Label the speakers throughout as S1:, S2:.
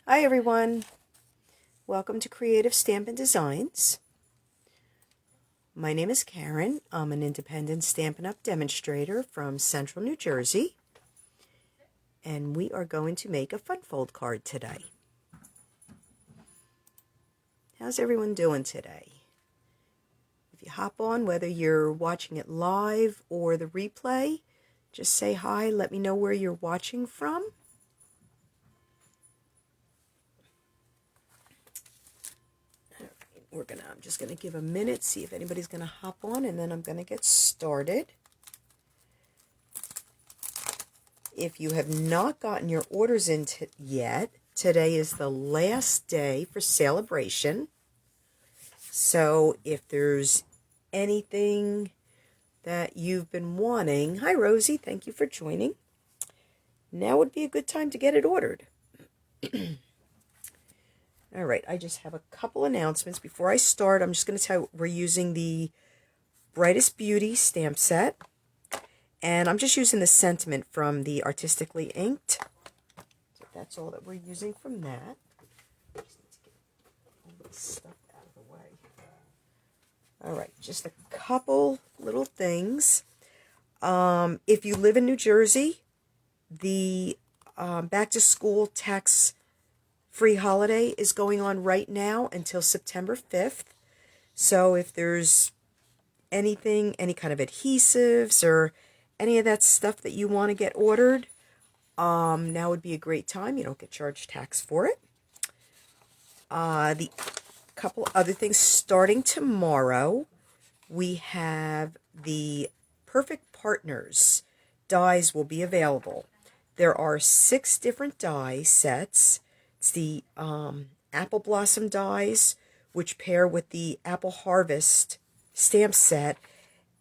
S1: Hi everyone, welcome to Creative Stampin' Designs. My name is Karen. I'm an independent Stampin' Up! Demonstrator from Central New Jersey, and we are going to make a fun fold card today. How's everyone doing today? If you hop on, whether you're watching it live or the replay, just say hi, let me know where you're watching from. I'm just gonna give a minute, see if anybody's gonna hop on, and then I'm gonna get started. If you have not gotten your orders in yet, today is the last day for celebration. So if there's anything that you've been wanting, hi Rosie, thank you for joining. Now would be a good time to get it ordered. All right, I just have a couple announcements. Before I start, I'm just going to tell you we're using the Brightest Beauty stamp set. And I'm just using the sentiment from the Artistically Inked. So that's all that we're using from that. Just need to get all this stuff out of the way. All right, just a couple little things. If you live in New Jersey, the back to school tax free holiday is going on right now until September 5th. So if there's anything, any kind of adhesives or any of that stuff that you want to get ordered, now would be a great time. You don't get charged tax for it. The couple other things, starting tomorrow, we have the Perfect Partners dies will be available. There are 6 different die sets. It's the Apple Blossom dies, which pair with the Apple Harvest stamp set,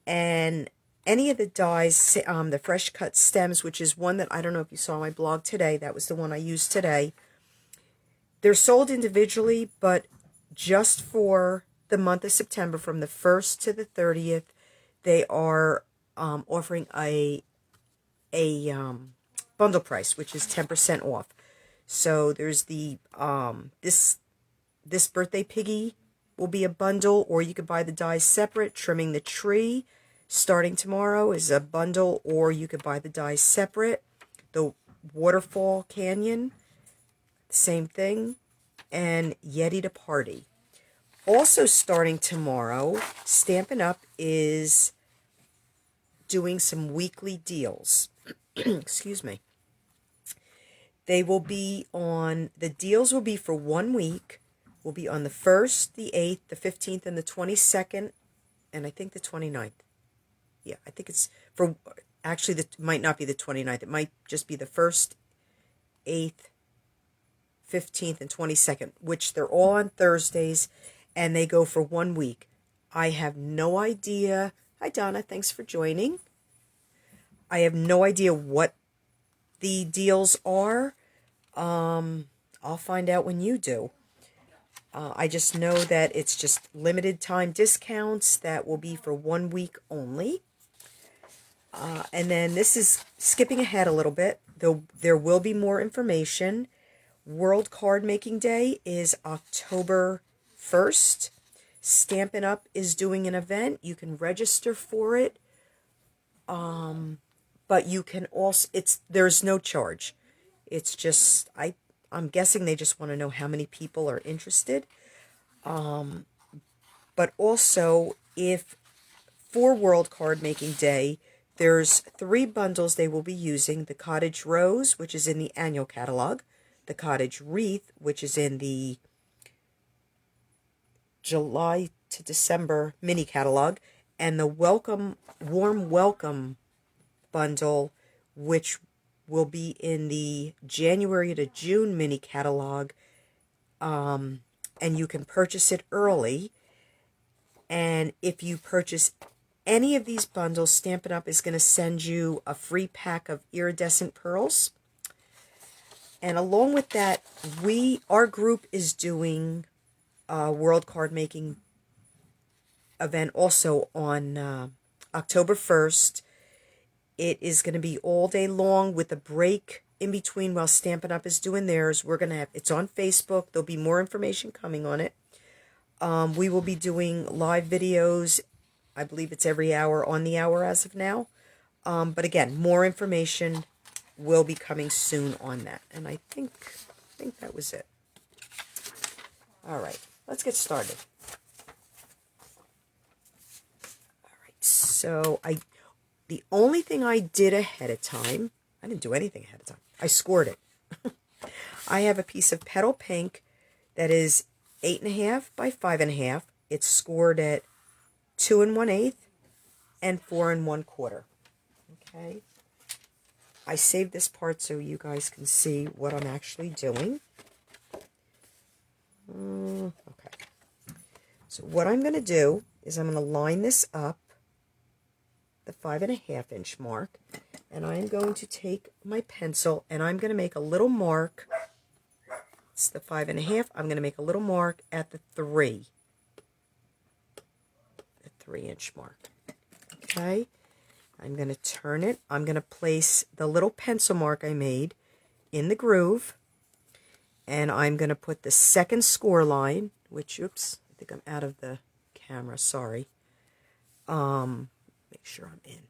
S1: and any of the dies, the Fresh Cut Stems, which is one that I don't know if you saw my blog today. That was the one I used today. They're sold individually, but just for the month of September, from the 1st to the 30th, they are offering a bundle price, which is 10% off. So there's the this birthday piggy will be a bundle, or you could buy the dies separate. Trimming the Tree, starting tomorrow, is a bundle, or you could buy the dies separate. The Waterfall Canyon, same thing. And Yeti to Party. Also starting tomorrow, Stampin' Up! Is doing some weekly deals. Excuse me. They will be on, the deals will be for 1 week. Will be on the 1st, the 8th, the 15th, and the 22nd, and I think the 29th. Yeah, I think it's for, actually, it might not be the 29th. It might just be the 1st, 8th, 15th, and 22nd, which they're all on Thursdays, and they go for 1 week. I have no idea. Hi, Donna. Thanks for joining. I have no idea what the deals are. I'll find out when you do. I just know that it's just limited time discounts that will be for 1 week only. And then this is skipping ahead a little bit, though there will be more information. World Card Making Day is October 1st. Stampin' Up! Is doing an event. You can register for it. But you can also, there's no charge. It's just, I'm guessing they just want to know how many people are interested. But also, if for World Card Making Day, there's 3 bundles they will be using. The Cottage Rose, which is in the annual catalog. The Cottage Wreath, which is in the July to December mini catalog. And the Warm Welcome bundle, which will be in the January to June mini catalog. And you can purchase it early. And if you purchase any of these bundles, Stampin' Up! Is going to send you a free pack of iridescent pearls. And along with that, our group is doing a World Card Making event also on October 1st. It is going to be all day long with a break in between while Stampin' Up! Is doing theirs, we're going to have, it's on Facebook. There'll be more information coming on it. We will be doing live videos. I believe it's every hour on the hour as of now. But again, more information will be coming soon on that. And I think that was it. All right, let's get started. All right, so the only thing I did ahead of time, I didn't do anything ahead of time. I scored it. I have a piece of petal pink that is 8.5 by 5.5. It's scored at 2 1/8 and 4 1/4. Okay. I saved this part so you guys can see what I'm actually doing. Okay. So what I'm going to do is I'm going to line this up, the 5.5 inch mark, and I'm going to take my pencil and I'm going to make a little mark. It's the 5.5. I'm going to make a little mark at the 3 inch mark. Okay. I'm going to turn it. I'm going to place the little pencil mark I made in the groove. And I'm going to put the second score line, which, oops, I think I'm out of the camera, sorry. Make sure I'm in.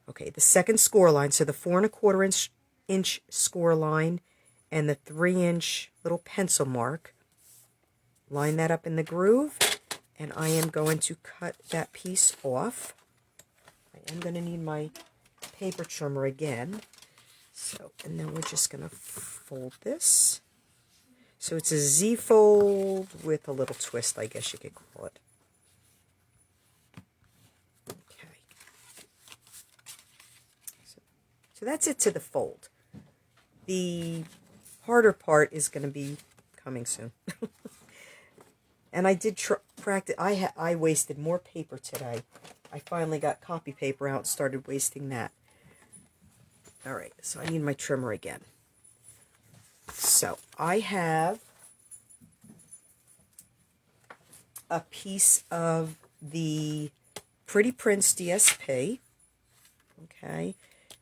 S1: Okay, the second score line, so the 4 1/4 inch score line and the 3 inch little pencil mark. Line that up in the groove, and I am going to cut that piece off. I am going to need my paper trimmer again. So, and then we're just going to fold this. So it's a Z fold with a little twist, I guess you could call it. Okay. So that's it to the fold. The harder part is going to be coming soon. And I did practice. I wasted more paper today. I finally got copy paper out and started wasting that. All right, so I need my trimmer again. So I have a piece of the Pretty Prince DSP, okay,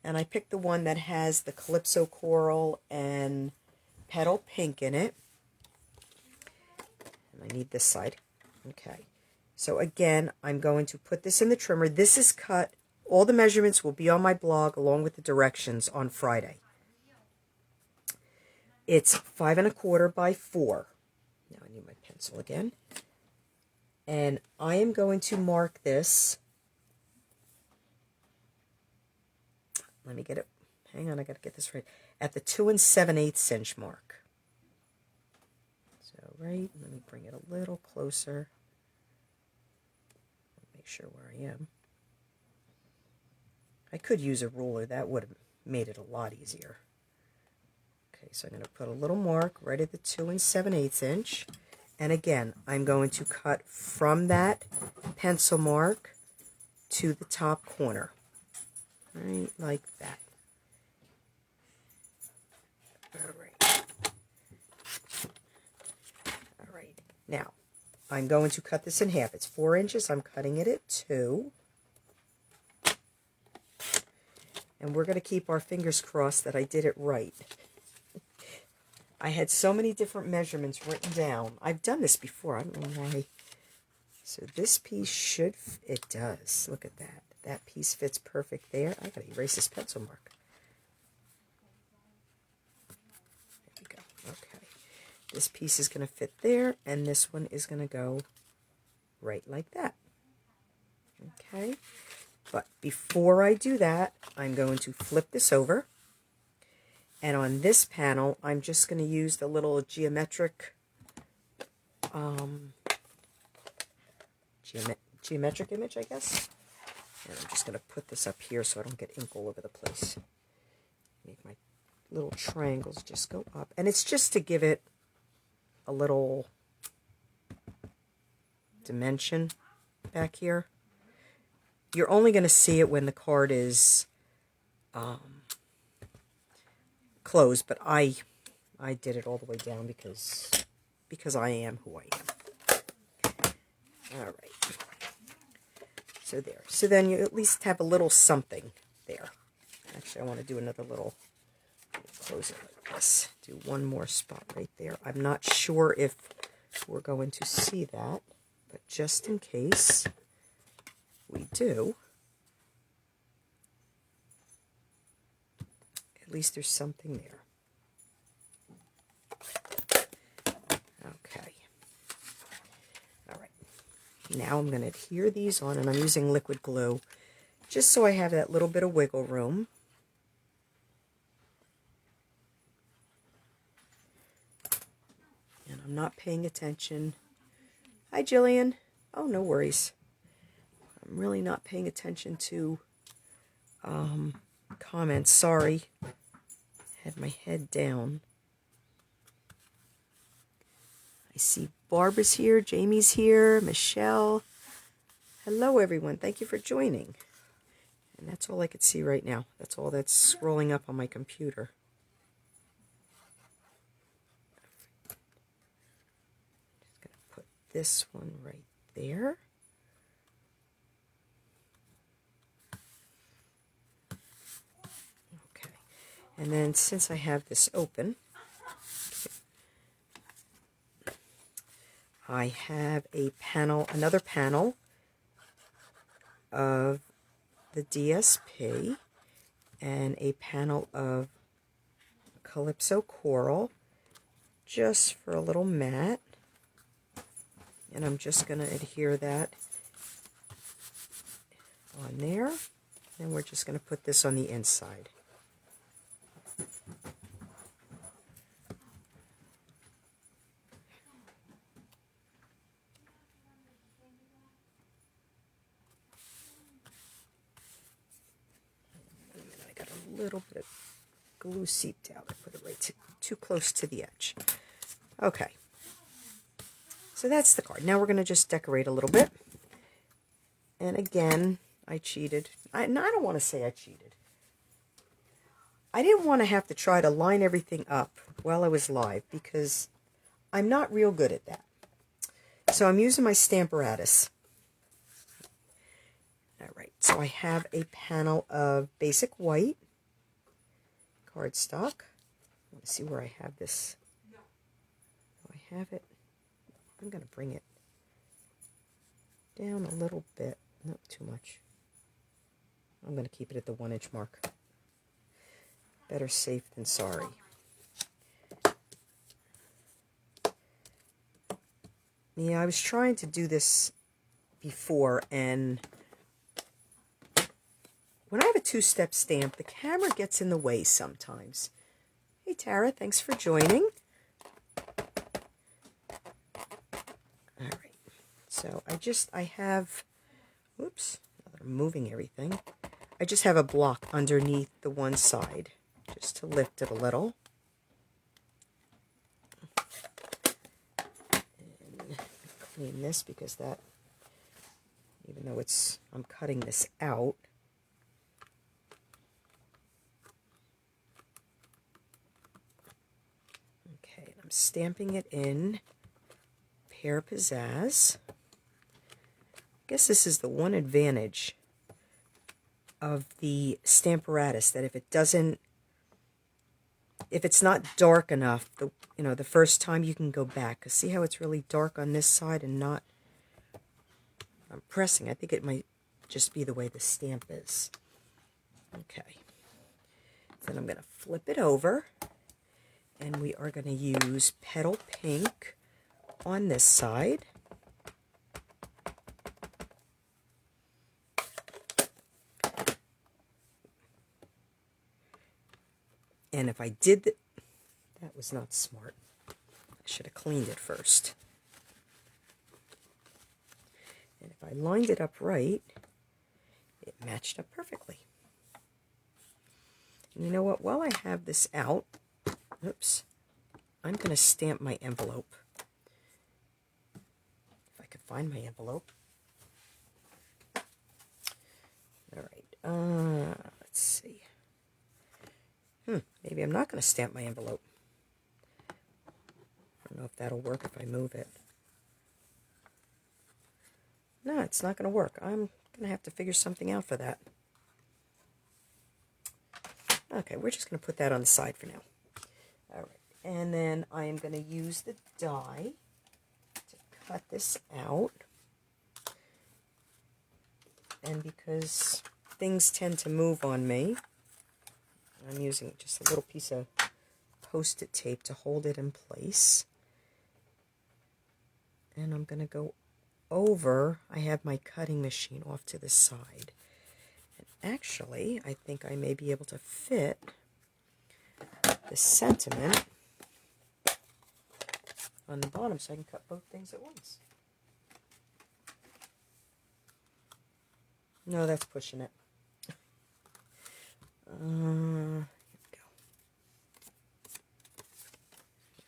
S1: and I picked the one that has the Calypso Coral and Petal Pink in it, and I need this side, okay. So again, I'm going to put this in the trimmer. This is cut. All the measurements will be on my blog along with the directions on Friday. It's 5 1/4 by 4. Now I need my pencil again. And I am going to mark this. Let me get it. Hang on, I got to get this right. At the 2 7/8 inch mark. So, right, let me bring it a little closer. Make sure where I am. I could use a ruler. That would have made it a lot easier. Okay, so I'm going to put a little mark right at the 2 7/8 inch. And again, I'm going to cut from that pencil mark to the top corner. Right, like that. All right. All right. Now, I'm going to cut this in half. It's 4 inches. I'm cutting it at 2. And we're going to keep our fingers crossed that I did it right. I had so many different measurements written down. I've done this before. I don't know why. So this piece should, it does. Look at that. That piece fits perfect there. I got to erase this pencil mark. There we go. Okay. This piece is going to fit there, and this one is going to go right like that. Okay. But before I do that, I'm going to flip this over. And on this panel, I'm just going to use the little geometric image, I guess. And I'm just going to put this up here so I don't get ink all over the place. Make my little triangles just go up. And it's just to give it a little dimension back here. You're only going to see it when the card is closed, but I did it all the way down because I am who I am. All right. So there. So then you at least have a little something there. Actually, I want to do another little close it like this. Do one more spot right there. I'm not sure if we're going to see that, but just in case we do, at least there's something there. Okay. All right. Now I'm going to adhere these on, and I'm using liquid glue just so I have that little bit of wiggle room. And I'm not paying attention. Hi, Jillian. Oh, no worries. I'm really not paying attention to comments. Sorry. Had my head down. I see Barbara's here, Jamie's here, Michelle. Hello, everyone. Thank you for joining. And that's all I could see right now. That's all that's scrolling up on my computer. Just going to put this one right there. Okay. And then since I have this open, I have a panel, another panel of the DSP and a panel of Calypso Coral just for a little mat. And I'm just going to adhere that on there. And we're just going to put this on the inside. Little bit of glue seeped out. I put it right too close to the edge. Okay. So that's the card. Now we're going to just decorate a little bit. And again, I cheated. I don't want to say I cheated. I didn't want to have to try to line everything up while I was live because I'm not real good at that. So I'm using my Stamparatus. All right. So I have a panel of basic white cardstock. Let's see where I have this. Do I have it? I'm going to bring it down a little bit. Not too much. I'm going to keep it at the 1-inch mark. Better safe than sorry. Yeah, I was trying to do this before, and when I have a 2-step stamp, the camera gets in the way sometimes. Hey, Tara, thanks for joining. All right, so I have, oops, now that I'm moving everything, I just have a block underneath the one side, just to lift it a little. And clean this because that, even though I'm cutting this out, I'm stamping it in Pear Pizzazz. I guess this is the one advantage of the Stamparatus, that if it's not dark enough, the first time you can go back. 'Cause see how it's really dark on this side and not, I'm pressing. I think it might just be the way the stamp is. Okay. Then I'm going to flip it over. And we are going to use Petal Pink on this side. And if I did that was not smart. I should have cleaned it first. And if I lined it up right, it matched up perfectly. And you know what? While I have this out, oops, I'm going to stamp my envelope. If I could find my envelope. All right, let's see. Maybe I'm not going to stamp my envelope. I don't know if that'll work if I move it. No, it's not going to work. I'm going to have to figure something out for that. Okay, we're just going to put that on the side for now. And then I am going to use the die to cut this out. And because things tend to move on me, I'm using just a little piece of Post-it tape to hold it in place. And I'm going to go over, I have my cutting machine off to the side. And actually, I think I may be able to fit the sentiment on the bottom so I can cut both things at once. No, that's pushing it. Here we go.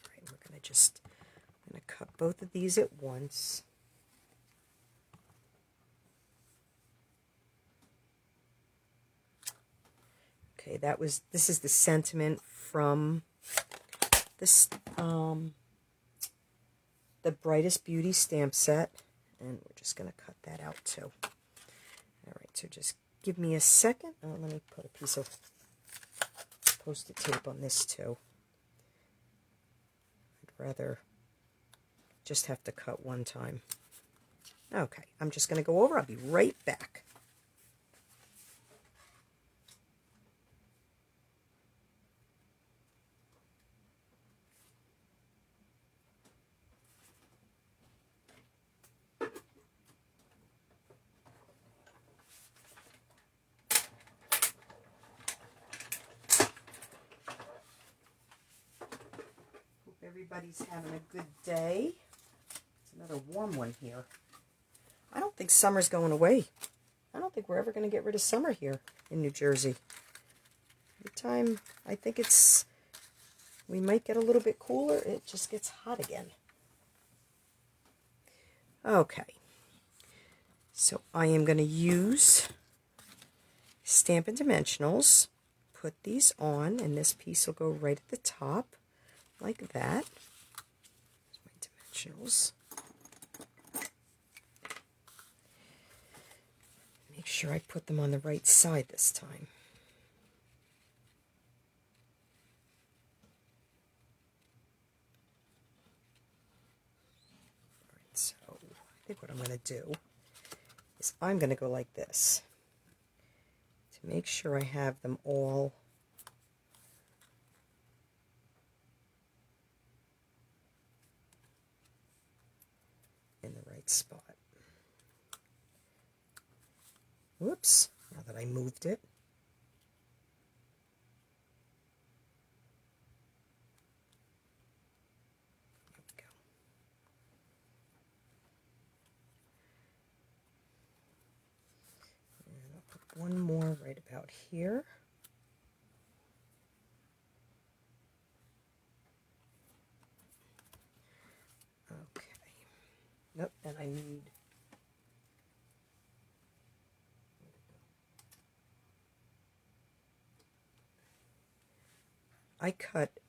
S1: Alright, we're going to cut both of these at once. Okay, this is the sentiment from this, the Brightest Beauty stamp set, and we're just going to cut that out too. Alright, so just give me a second. Let me put a piece of Post-it tape on this too. I'd rather just have to cut one time. Okay, I'm just going to go over. I'll be right back. Everybody's having a good day. It's another warm one here. I don't think summer's going away. I don't think we're ever going to get rid of summer here in New Jersey. Every time I think we might get a little bit cooler, it just gets hot again. Okay. So I am going to use Stampin' Dimensionals. Put these on, and this piece will go right at the top. Like that. Here's my dimensionals. Make sure I put them on the right side this time. Alright, so I think what I'm going to do is I'm going to go like this to make sure I have them all in the right spot. Whoops, now that I moved it. There we go. And I'll put one more right about here. Okay. Nope, and I need I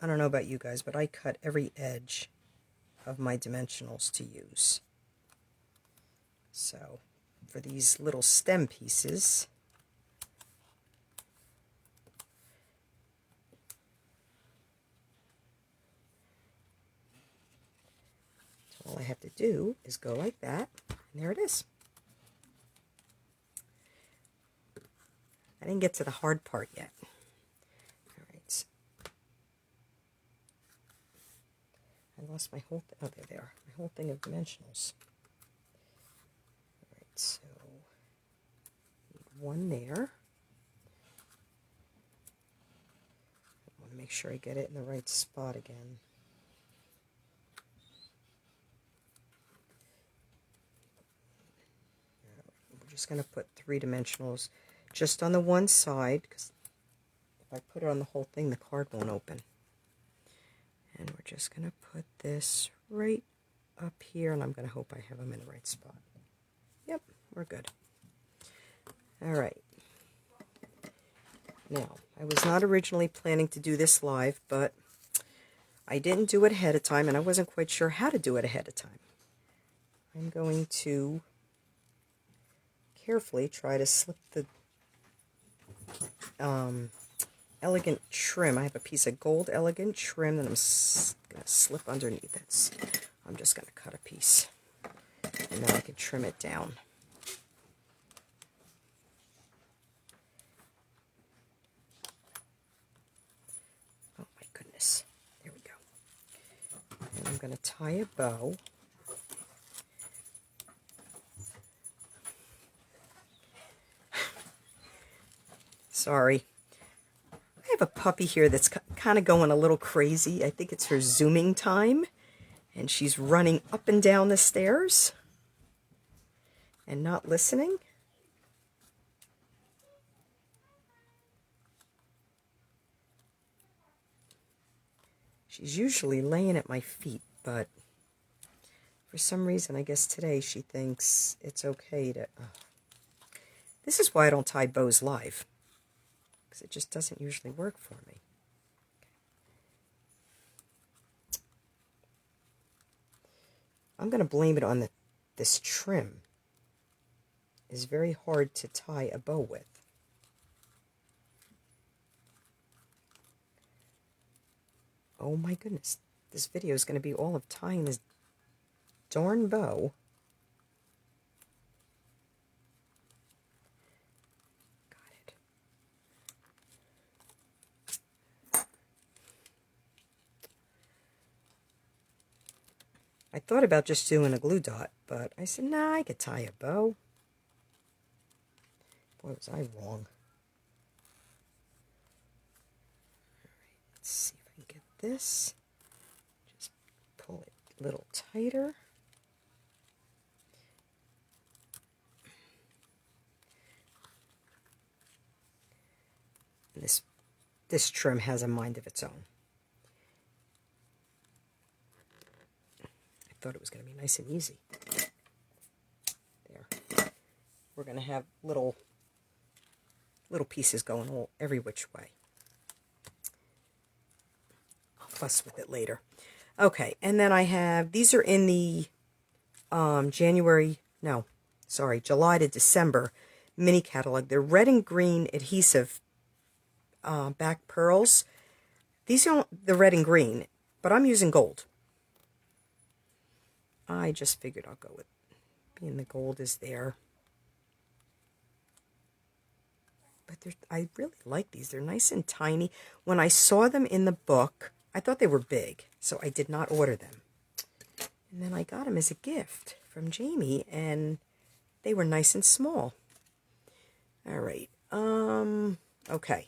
S1: don't know about you guys, but I cut every edge of my dimensionals to use. So for these little stem pieces, so all I have to do is go like that, and there it is. I didn't get to the hard part yet. I lost my whole thing. Oh, there they are. My whole thing of dimensionals. Alright, so need one there. I want to make sure I get it in the right spot again. We're just going to put 3 dimensionals just on the one side, because if I put it on the whole thing, the card won't open. And we're just going to put this right up here, and I'm going to hope I have them in the right spot. Yep, we're good. All right. Now, I was not originally planning to do this live, but I didn't do it ahead of time, and I wasn't quite sure how to do it ahead of time. I'm going to carefully try to slip the elegant trim. I have a piece of gold elegant trim that I'm going to slip underneath it. I'm just going to cut a piece, and then I can trim it down. Oh my goodness. There we go. And I'm going to tie a bow. Sorry. I have a puppy here that's kind of going a little crazy. I think it's her zooming time. And she's running up and down the stairs and not listening. She's usually laying at my feet, but for some reason, I guess today she thinks it's okay to... This is why I don't tie bows live, because it just doesn't usually work for me. I'm going to blame it on this trim. It's very hard to tie a bow with. Oh my goodness, this video is going to be all of tying this darn bow. Got it. I thought about just doing a glue dot, but I said, nah, I could tie a bow. Boy, was I wrong. Alright, let's see if I can get this. Just pull it a little tighter. And this trim has a mind of its own. I thought it was going to be nice and easy. There. We're going to have little pieces going every which way. I'll fuss with it later. Okay, and then I have, these are in the July to December mini catalog. They're red and green adhesive back pearls. These are the red and green, but I'm using gold. I just figured I'll go with being the gold is there. But I really like these. They're nice and tiny. When I saw them in the book, I thought they were big, so I did not order them. And then I got them as a gift from Jamie, and they were nice and small. All right. Okay.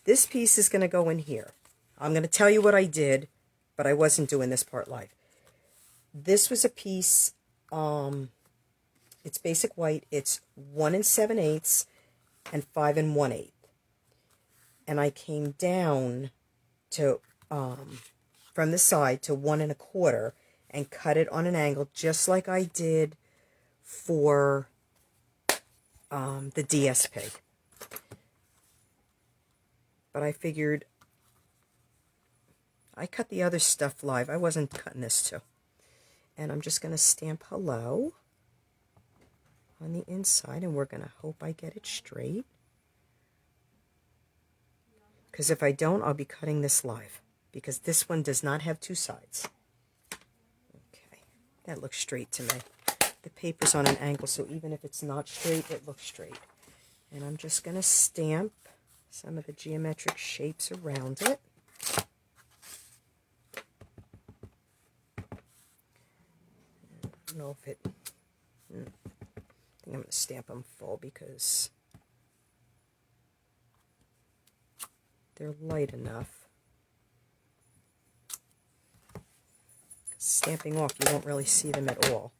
S1: This piece is going to go in here. I'm going to tell you what I did, but I wasn't doing this part live. This was a piece, it's basic white. It's 1 7/8 and 5 1/8. And I came down to, from the side to 1 1/4 and cut it on an angle just like I did for the DSP. But I figured I cut the other stuff live. I wasn't cutting this too. And I'm just going to stamp hello on the inside, and we're going to hope I get it straight. Because if I don't, I'll be cutting this live, because this one does not have two sides. Okay, that looks straight to me. The paper's on an angle, so even if it's not straight, it looks straight. And I'm just going to stamp some of the geometric shapes around it. I don't know if it... I think I'm going to stamp them full because they're light enough. Stamping off, you won't really see them at all.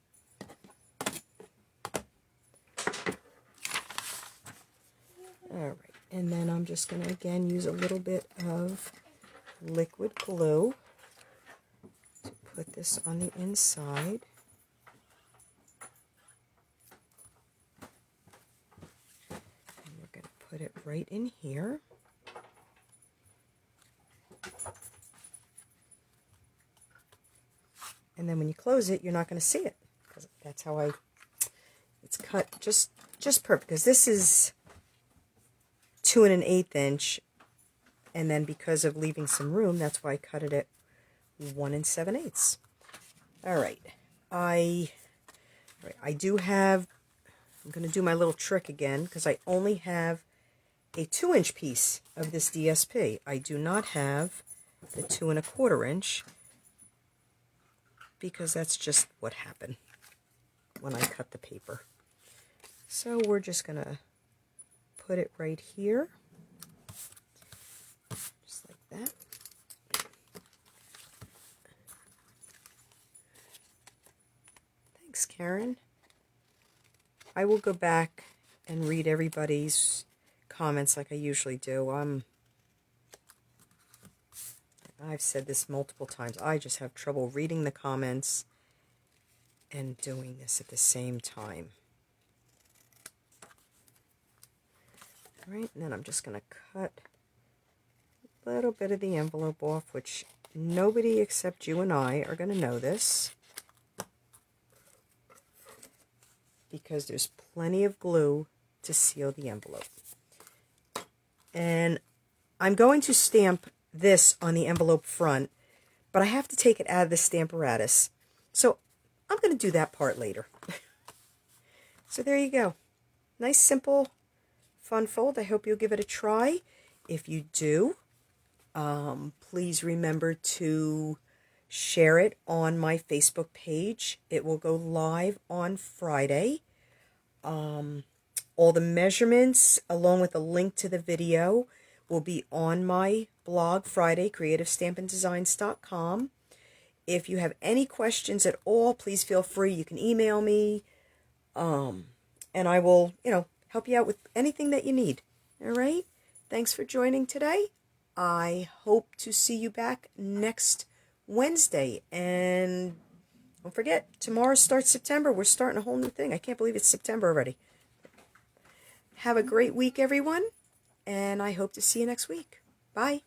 S1: Alright, and then I'm just going to again use a little bit of liquid glue to put this on the inside. And we're going to put it right in here. And then when you close it, you're not going to see it, because that's how it's cut just perfect. Because this is 2 1/8 inch, and then because of leaving some room, that's why I cut it at 1 7/8. All right, I do have, I'm going to do my little trick again because I only have a 2-inch piece of this DSP. I do not have the 2 1/4 inch because that's just what happened when I cut the paper. So we're just going to put it right here, just like that. Thanks, Karen. I will go back and read everybody's comments like I usually do. I've said this multiple times. I just have trouble reading the comments and doing this at the same time. All right, and then I'm just going to cut a little bit of the envelope off, which nobody except you and I are going to know this, because there's plenty of glue to seal the envelope. And I'm going to stamp this on the envelope front, but I have to take it out of the Stamparatus. So I'm going to do that part later. So there you go. Nice, simple, fun fold. I hope you'll give it a try. If you do, please remember to share it on my Facebook page. It will go live on Friday. All the measurements, along with a link to the video, will be on my blog Friday, creativestampindesigns.com. If you have any questions at all, please feel free. You can email me, and I will, help you out with anything that you need. All right? Thanks for joining today. I hope to see you back next Wednesday. And don't forget, tomorrow starts September. We're starting a whole new thing. I can't believe it's September already. Have a great week, everyone, and I hope to see you next week. Bye.